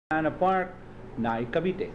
Ana Park, Nay, Cavite.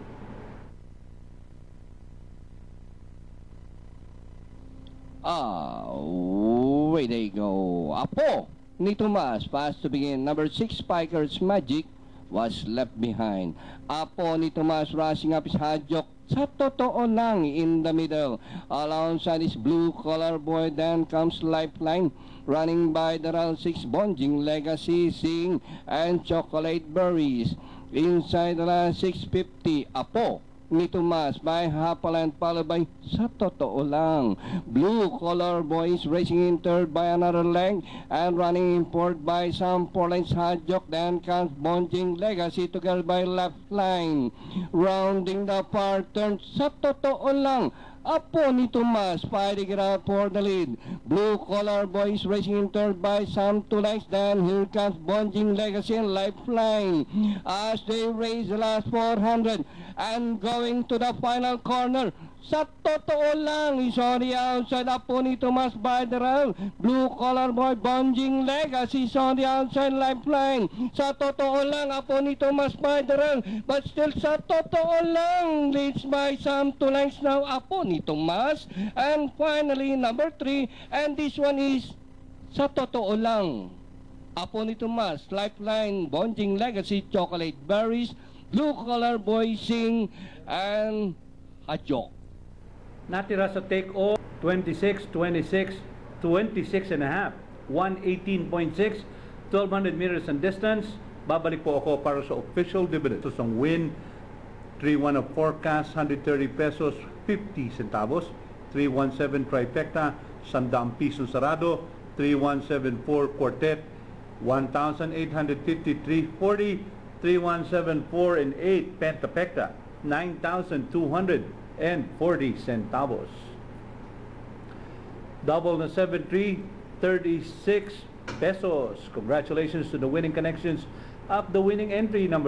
Away they go. Apo ni Tomas, fast to begin. Number 6, Spikers Magic, was left behind. Apo ni Tomas rushing up his Hadjok. Sa totoo lang, in the middle. Alongside his blue collar boy, then comes Lifeline. Running by the round 6, Bonjing Legacy, Sing, and Chocolate Berries. Inside the last 650, Apo ni Tomas by Hapaland, followed by Sa Totoo Lang. Blue collar boys racing in third by another leg and running in fourth by some 4 lines Hadjok. Then comes Bonjing Legacy together by Lifeline. Rounding the far turn, Sa Totoo Lang. Apo ni Tomas fighting it out for the lead. Blue collar boys racing in third by some 2 lengths. Then here comes Bonjing Legacy and Lifeline as they race the last 400 and going to the final corner. Sa Totoo Lang is on the outside. Apo ni Tomas by the rail. Blue collar boy Bonjing Legacy is on the outside. Lifeline. Sa Totoo Lang, Apo ni Tomas by the rail. But still Sa Totoo Lang leads by some 2 lengths now. Apo ni Tomas. And finally number 3. And this one is Sa Totoo Lang. Apo ni Tomas, Lifeline, Bonjing Legacy, Chocolate Berries, Blue collar boy Sing, and Hadjok. Natira sa take-off, 26, 26, 26 and a half, 118.6, 1,200 meters and distance. Babalik po ako para sa official dividend. So, ang win, 3-1 of forecast, 130 pesos, 50 centavos. 317 trifecta, 100 piso sarado. 3174 quartet, 1,853.40. 3174 and 8 pentapecta, 9,240 centavos. Double na 7-3, 36 pesos. Congratulations to the winning connections of the winning entry number